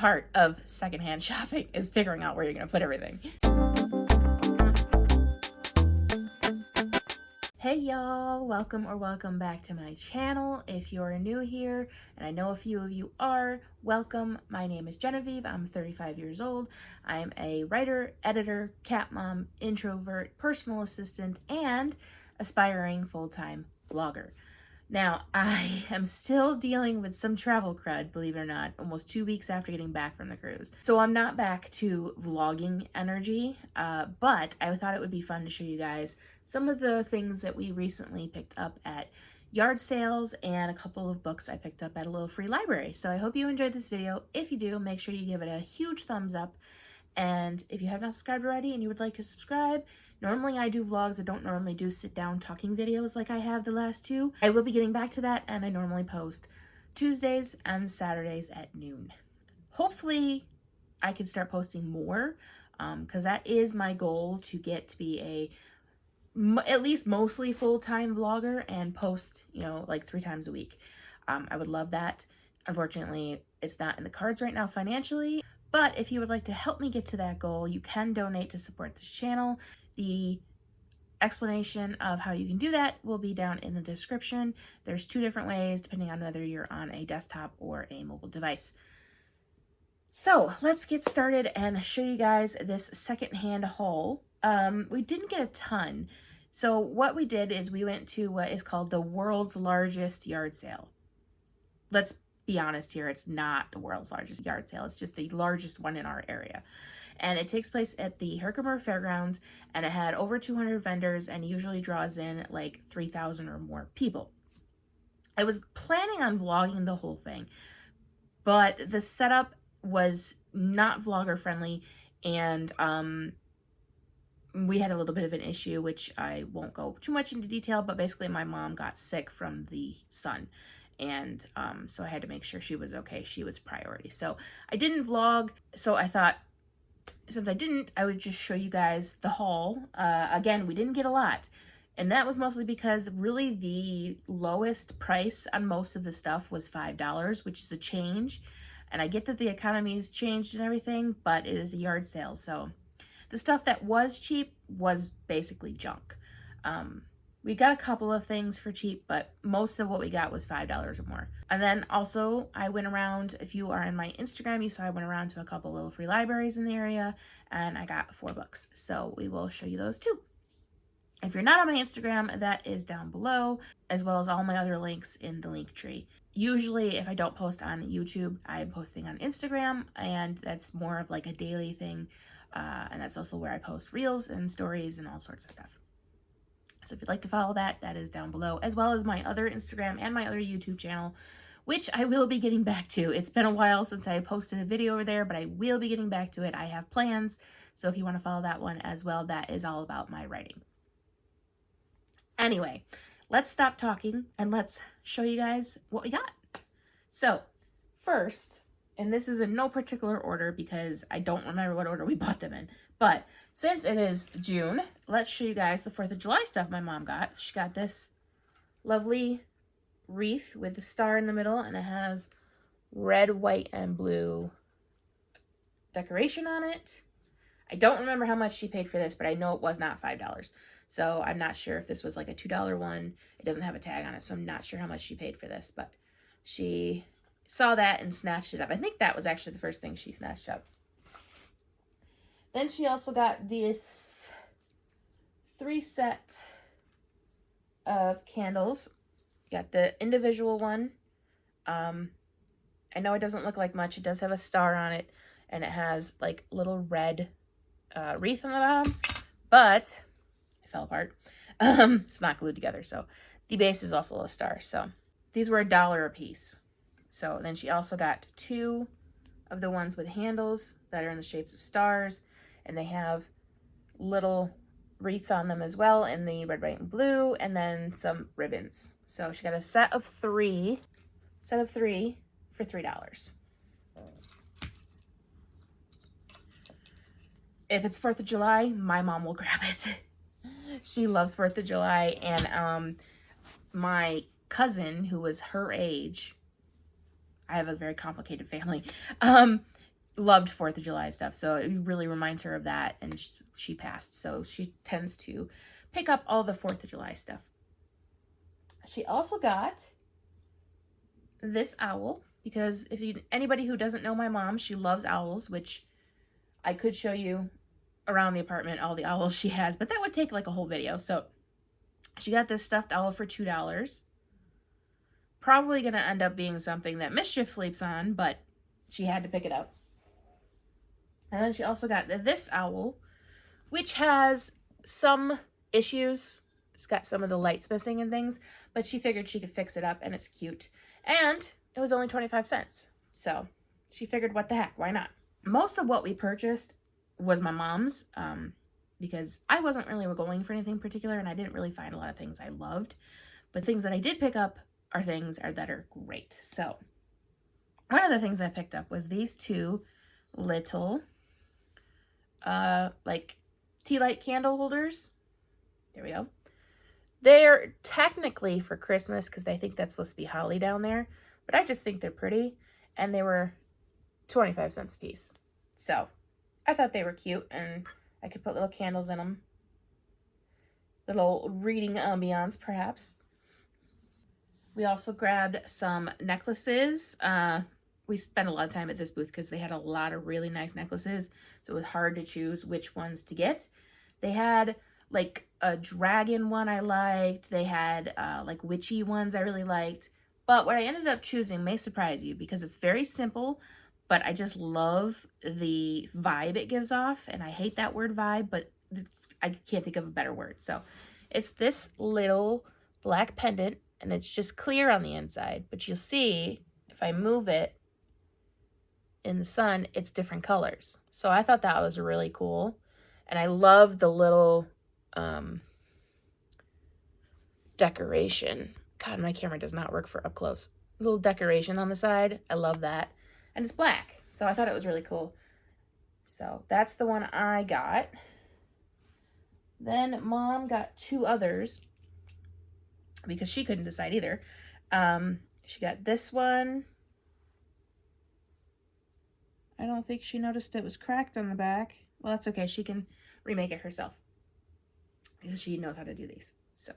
part of secondhand shopping is figuring out where you're going to put everything. Hey y'all, welcome back to my channel. If you're new here, and I know a few of you are, welcome. My name is Genevieve. I'm 35 years old. I'm a writer, editor, cat mom, introvert, personal assistant, and aspiring full-time vlogger. Now, I am still dealing with some travel crud, believe it or not, almost 2 weeks after getting back from the cruise. So I'm not back to vlogging energy, but I thought it would be fun to show you guys some of the things that we recently picked up at yard sales and a couple of books I picked up at a little free library. So I hope you enjoyed this video. If you do, make sure you give it a huge thumbs up. And if you have not subscribed already and you would like to subscribe, normally I do vlogs. I don't normally do sit down talking videos like I have the last two. I will be getting back to that, and I normally post Tuesdays and Saturdays at noon. Hopefully I can start posting more because that is my goal, to get to be at least mostly full-time vlogger and post, like 3 times a week. I would love that. Unfortunately, it's not in the cards right now financially. But if you would like to help me get to that goal, you can donate to support this channel. The explanation of how you can do that will be down in the description. There's 2 different ways, depending on whether you're on a desktop or a mobile device. So let's get started and show you guys this secondhand haul. We didn't get a ton. So what we did is we went to what is called the world's largest yard sale. Let's be honest here, it's not the world's largest yard sale. It's just the largest one in our area. And it takes place at the Herkimer Fairgrounds, and it had over 200 vendors and usually draws in like 3,000 or more people. I was planning on vlogging the whole thing, but the setup was not vlogger friendly, and we had a little bit of an issue, which I won't go too much into detail, but basically my mom got sick from the sun. And so I had to make sure she was okay. She was priority. So I didn't vlog. So I thought, since I didn't, I would just show you guys the haul. Again, we didn't get a lot. And that was mostly because really the lowest price on most of the stuff was $5, which is a change. And I get that the economy's changed and everything, but it is a yard sale. So the stuff that was cheap was basically junk. We got a couple of things for cheap, but most of what we got was $5 or more. And then also I went around, if you are in my Instagram, you saw I went around to a couple little free libraries in the area, and I got 4 books. So we will show you those too. If you're not on my Instagram, that is down below, as well as all my other links in the link tree. Usually if I don't post on YouTube, I'm posting on Instagram, and that's more of like a daily thing. And that's also where I post reels and stories and all sorts of stuff. So if you'd like to follow that, that is down below, as well as my other Instagram and my other YouTube channel, which I will be getting back to. It's been a while since I posted a video over there, but I will be getting back to it. I have plans. So if you want to follow that one as well, that is all about my writing. Anyway, let's stop talking and let's show you guys what we got. So first, and this is in no particular order because I don't remember what order we bought them in, but since it is June, let's show you guys the 4th of July stuff my mom got. She got this lovely wreath with the star in the middle, and it has red, white, and blue decoration on it. I don't remember how much she paid for this, but I know it was not $5. So I'm not sure if this was like a $2 one. It doesn't have a tag on it, so I'm not sure how much she paid for this, but she saw that and snatched it up. I think that was actually the first thing she snatched up. Then she also got this 3 set of candles. You got the individual one. I know it doesn't look like much. It does have a star on it, and it has like little red wreath on the bottom, but it fell apart. It's not glued together, so the base is also a star. So these were $1 a piece. So then she also got 2 of the ones with handles that are in the shapes of stars, and they have little wreaths on them as well in the red, white, and blue, and then some ribbons. So she got a set of 3 for $3. If it's 4th of July, my mom will grab it. She loves 4th of July, and my cousin, who was her age, I have a very complicated family, loved 4th of July stuff, so it really reminds her of that, and she passed, so she tends to pick up all the 4th of July stuff. She also got this owl, because anybody who doesn't know my mom, she loves owls, which I could show you around the apartment all the owls she has, but that would take like a whole video. So she got this stuffed owl for $2. Probably going to end up being something that Mischief sleeps on, but she had to pick it up. And then she also got this owl, which has some issues. It's got some of the lights missing and things, but she figured she could fix it up, and it's cute. And it was only 25 cents. So she figured, what the heck, why not? Most of what we purchased was my mom's, because I wasn't really going for anything particular, and I didn't really find a lot of things I loved. But things that I did pick up are things that are great. So one of the things I picked up was these two little like tea light candle holders. There we go. They're technically for Christmas because they think that's supposed to be holly down there, but I just think they're pretty, and they were 25 cents a piece. So I thought they were cute, and I could put little candles in them. Little reading ambiance, perhaps. We also grabbed some necklaces. We spent a lot of time at this booth because they had a lot of really nice necklaces, so it was hard to choose which ones to get. They had like a dragon one I liked. They had like witchy ones I really liked. But what I ended up choosing may surprise you because it's very simple, but I just love the vibe it gives off. And I hate that word vibe, but I can't think of a better word. So it's this little black pendant, and it's just clear on the inside. But you'll see if I move it in the sun, it's different colors. So I thought that was really cool. And I love the little decoration. God, my camera does not work for up close. Little decoration on the side. I love that. And it's black. So I thought it was really cool. So that's the one I got. Then Mom got two others because she couldn't decide either. She got this one. I don't think she noticed it was cracked on the back. Well, that's okay. She can remake it herself because she knows how to do these. So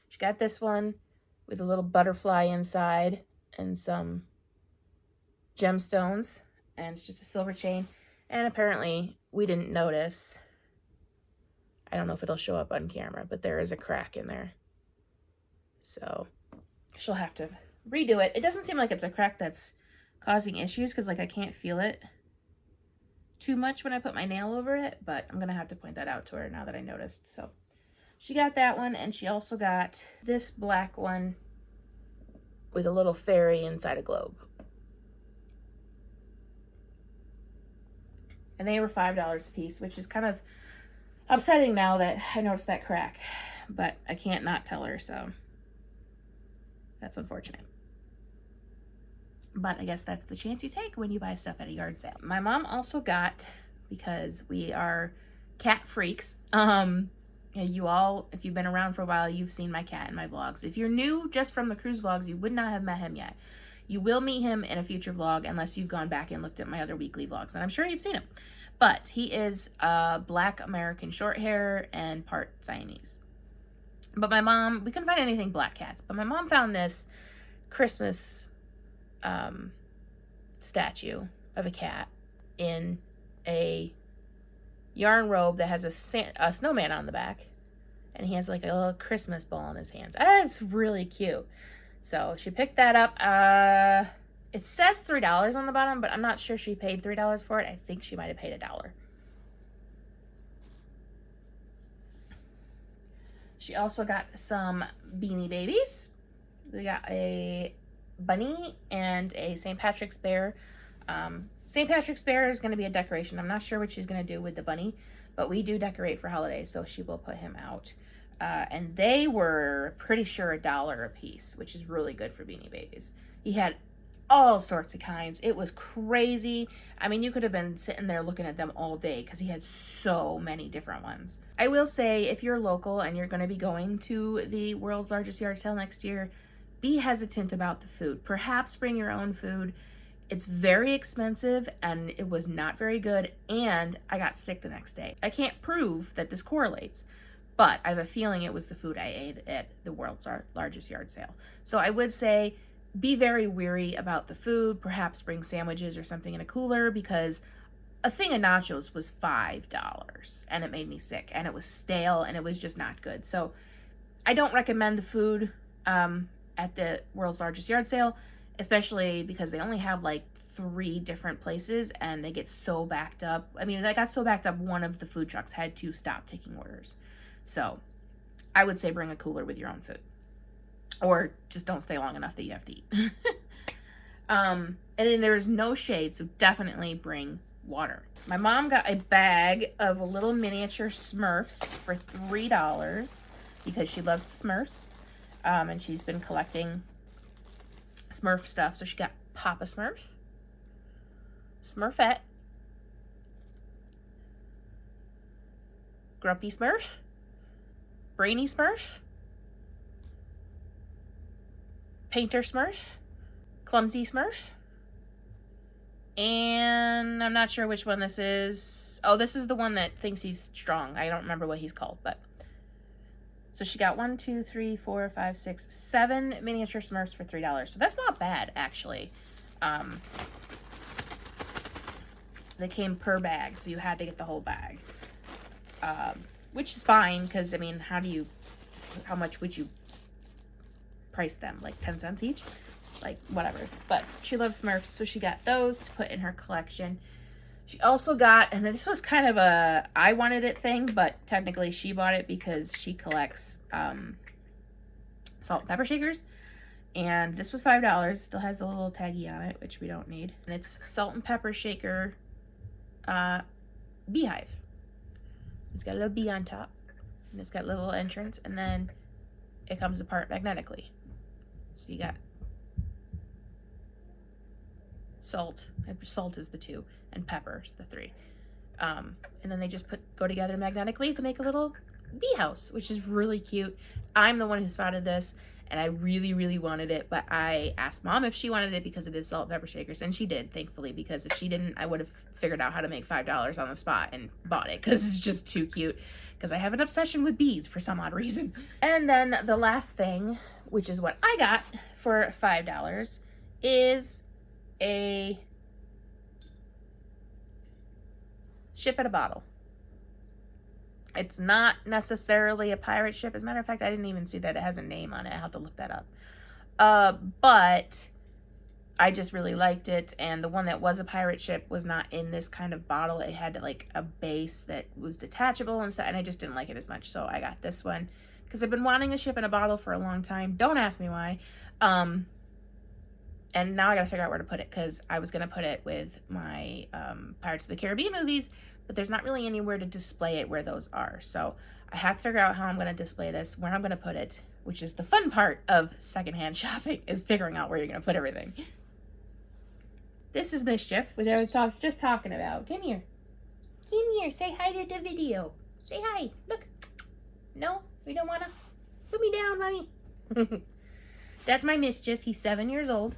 she got this one with a little butterfly inside and some gemstones, and it's just a silver chain. And apparently we didn't notice. I don't know if it'll show up on camera, but there is a crack in there. So she'll have to redo it. It doesn't seem like it's a crack that's causing issues because like I can't feel it too much when I put my nail over it, but I'm gonna have to point that out to her now that I noticed. So she got that one, and she also got this black one with a little fairy inside a globe. And they were $5 a piece, which is kind of upsetting now that I noticed that crack, but I can't not tell her, so that's unfortunate. But I guess that's the chance you take when you buy stuff at a yard sale. My mom also got, because we are cat freaks, you all, if you've been around for a while, you've seen my cat in my vlogs. If you're new just from the cruise vlogs, you would not have met him yet. You will meet him in a future vlog unless you've gone back and looked at my other weekly vlogs, and I'm sure you've seen him. But he is black American Shorthair and part Siamese. But my mom, we couldn't find anything black cats, but my mom found this Christmas statue of a cat in a yarn robe that has a snowman on the back, and he has like a little Christmas ball in his hands. It's really cute. So she picked that up. It says $3 on the bottom, but I'm not sure she paid $3 for it. I think she might have paid $1. She also got some Beanie Babies. We got a bunny and a St. Patrick's bear. St. Patrick's bear is going to be a decoration. I'm not sure what she's going to do with the bunny, but we do decorate for holidays, so she will put him out. And they were pretty sure $1 a piece, which is really good for Beanie Babies. He had all sorts of kinds. It was crazy. I mean, you could have been sitting there looking at them all day because he had so many different ones. I will say, if you're local and you're going to be going to the world's largest yard sale next year, be hesitant about the food. Perhaps bring your own food. It's very expensive and it was not very good, and I got sick the next day. I can't prove that this correlates, but I have a feeling it was the food I ate at the world's largest yard sale. So I would say be very wary about the food. Perhaps bring sandwiches or something in a cooler, because a thing of nachos was $5 and it made me sick, and it was stale and it was just not good. So I don't recommend the food at the world's largest yard sale, especially because they only have like 3 different places and they get so backed up. I mean, they got so backed up, one of the food trucks had to stop taking orders. So I would say bring a cooler with your own food, or just don't stay long enough that you have to eat. And then there's no shade, so definitely bring water. My mom got a bag of little miniature Smurfs for $3 because she loves the Smurfs, and she's been collecting Smurf stuff. So she got Papa Smurf, Smurfette, Grumpy Smurf, Brainy Smurf, Painter Smurf, Clumsy Smurf, and I'm not sure which one this is. Oh, this is the one that thinks he's strong. I don't remember what he's called, but so she got 1, 2, 3, 4, 5, 6, 7 miniature Smurfs for $3. So that's not bad, actually. They came per bag, so you had to get the whole bag, which is fine, because I mean, how much would you price them? Like 10 cents each? Like, whatever. But she loves Smurfs, so she got those to put in her collection. She also got, and this was kind of a I wanted it thing, but technically she bought it because she collects salt and pepper shakers. And this was $5. Still has a little taggy on it, which we don't need. And it's salt and pepper shaker beehive. It's got a little bee on top, and it's got a little entrance, and then it comes apart magnetically. So you got salt is the 2, and pepper is the 3. And then they just go together magnetically to make a little bee house, which is really cute. I'm the one who spotted this, and I really, really wanted it, but I asked Mom if she wanted it because it is salt and pepper shakers, and she did, thankfully, because if she didn't, I would have figured out how to make $5 on the spot and bought it, because it's just too cute, because I have an obsession with bees for some odd reason. And then the last thing, which is what I got for $5, is a ship in a bottle. It's not necessarily a pirate ship. As a matter of fact, I didn't even see that it has a name on it. I have to look that up. But I just really liked it. And the one that was a pirate ship was not in this kind of bottle. It had like a base that was detachable and stuff. And I just didn't like it as much. So I got this one because I've been wanting a ship in a bottle for a long time. Don't ask me why. And now I got to figure out where to put it, because I was going to put it with my Pirates of the Caribbean movies, but there's not really anywhere to display it where those are. So I have to figure out how I'm going to display this, where I'm going to put it, which is the fun part of secondhand shopping, is figuring out where you're going to put everything. This is Mischief, which I was just talking about. Come here. Come here. Say hi to the video. Say hi. Look. No? We don't want to? Put me down, mommy. That's my Mischief. He's 7 years old.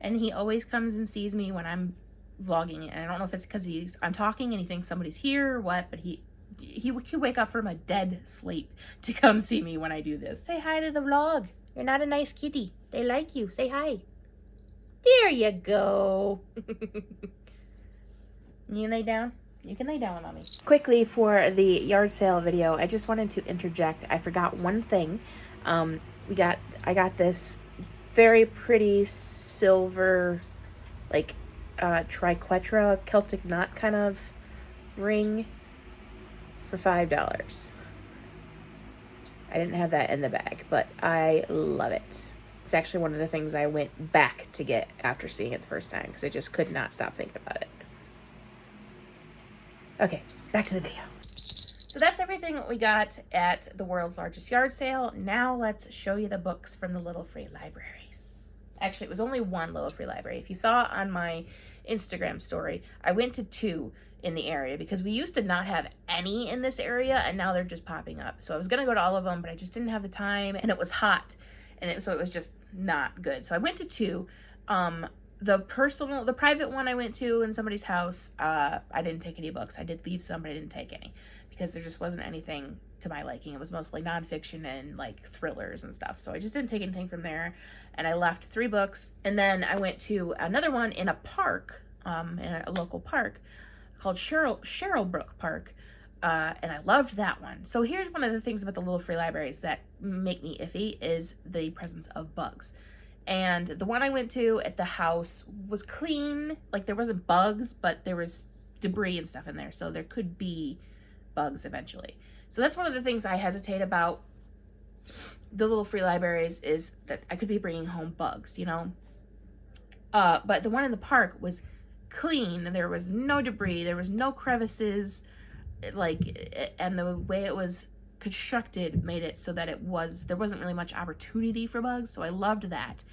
And he always comes and sees me when I'm vlogging. And I don't know if it's because I'm talking and he thinks somebody's here or what, but he could wake up from a dead sleep to come see me when I do this. Say hi to the vlog. You're not a nice kitty. They like you. Say hi. There you go. You lay down? You can lay down with mommy. Quickly, for the yard sale video, I just wanted to interject. I forgot one thing. I got this very pretty silver, like triquetra Celtic knot kind of ring for $5. I didn't have that in the bag, but I love it. It's actually one of the things I went back to get after seeing it the first time, because I just could not stop thinking about it. Okay, back to the video. So that's everything we got at the world's largest yard sale. Now let's show you the books from the Little Free Libraries. Actually, it was only one Little Free Library. If you saw on my Instagram story, I went to 2 in the area because we used to not have any in this area, and now they're just popping up. So I was going to go to all of them, but I just didn't have the time, and it was hot, and so it was just not good. So I went to 2. The private one I went to in somebody's house, I didn't take any books. I did leave some, but I didn't take any because there just wasn't anything to my liking. It was mostly nonfiction and like thrillers and stuff. So I just didn't take anything from there. And I left 3 books. And then I went to another one in a park, in a local park called Sherrillbrook Park. And I loved that one. So here's one of the things about the little free libraries that make me iffy is the presence of bugs. And the one I went to at the house was clean. Like there wasn't bugs, but there was debris and stuff in there. So there could be bugs eventually. So that's one of the things I hesitate about the little free libraries is that I could be bringing home bugs, you know? But the one in the park was clean. There was no debris. There was no crevices. And the way it was constructed made it so that there wasn't really much opportunity for bugs, so I loved that.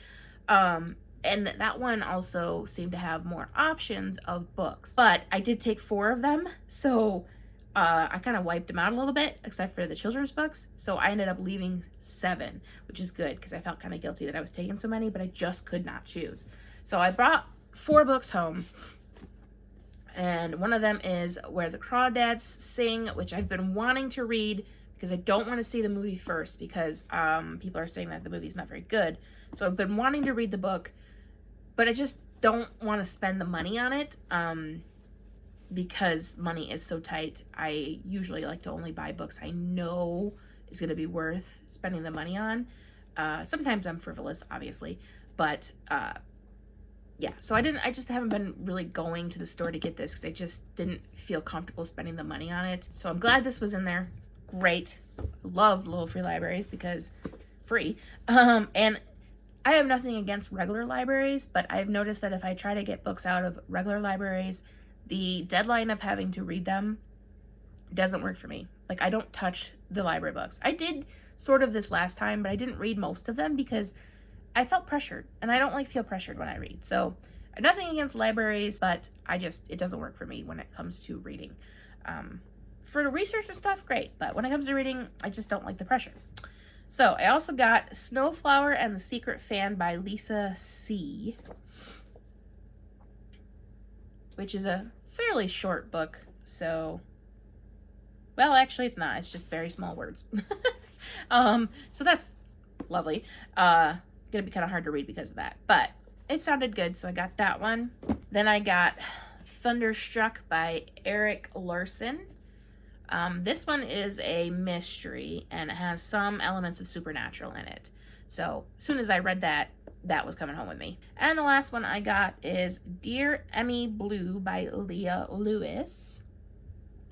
And that one also seemed to have more options of books, but I did take 4 of them, so I kind of wiped them out a little bit, except for the children's books, so I ended up leaving 7, which is good because I felt kind of guilty that I was taking so many, but I just could not choose. So I brought 4 books home. And one of them is Where the Crawdads Sing, which I've been wanting to read because I don't want to see the movie first because people are saying that the movie is not very good. So I've been wanting to read the book, but I just don't want to spend the money on it because money is so tight. I usually like to only buy books I know is going to be worth spending the money on. Sometimes I'm frivolous, obviously, but yeah, so I just haven't been really going to the store to get this because I just didn't feel comfortable spending the money on it. So I'm glad this was in there. Great. Love little free libraries because free. And I have nothing against regular libraries, but I've noticed that if I try to get books out of regular libraries, the deadline of having to read them doesn't work for me. Like, I don't touch the library books. I did sort of this last time, but I didn't read most of them because I felt pressured, and I don't feel pressured when I read. So nothing against libraries, but it doesn't work for me when it comes to reading. For the research and stuff, great, but when it comes to reading, I just don't like the pressure. So I also got Snowflower and the Secret Fan by Lisa C., which is a fairly short book. So, well, actually it's not. It's just very small words. So that's lovely. Gonna be kind of hard to read because of that, but it sounded good, so I got that one. Then I got Thunderstruck by Eric Larson. This one is a mystery and it has some elements of supernatural in it. So as soon as I read that, that was coming home with me. And the last one I got is Dear Emmy Blue by Leah Lewis.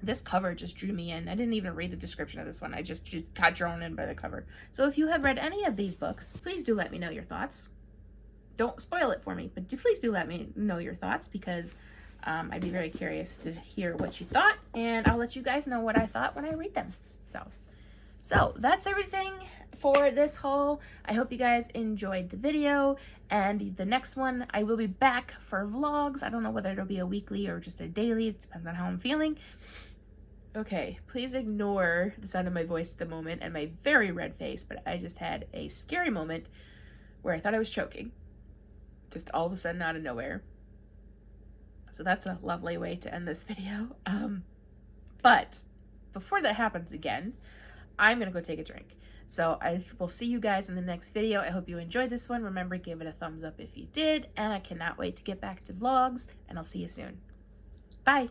This cover just drew me in. I didn't even read the description of this one. I just got drawn in by the cover. So if you have read any of these books, please do let me know your thoughts. Don't spoil it for me, but please do let me know your thoughts because I'd be very curious to hear what you thought, and I'll let you guys know what I thought when I read them. So that's everything for this haul. I hope you guys enjoyed the video, and the next one I will be back for vlogs. I don't know whether it'll be a weekly or just a daily. It depends on how I'm feeling. Okay, please ignore the sound of my voice at the moment and my very red face, but I just had a scary moment where I thought I was choking. Just all of a sudden out of nowhere. So that's a lovely way to end this video. But before that happens again, I'm gonna go take a drink. So I will see you guys in the next video. I hope you enjoyed this one. Remember, give it a thumbs up if you did, and I cannot wait to get back to vlogs, and I'll see you soon. Bye.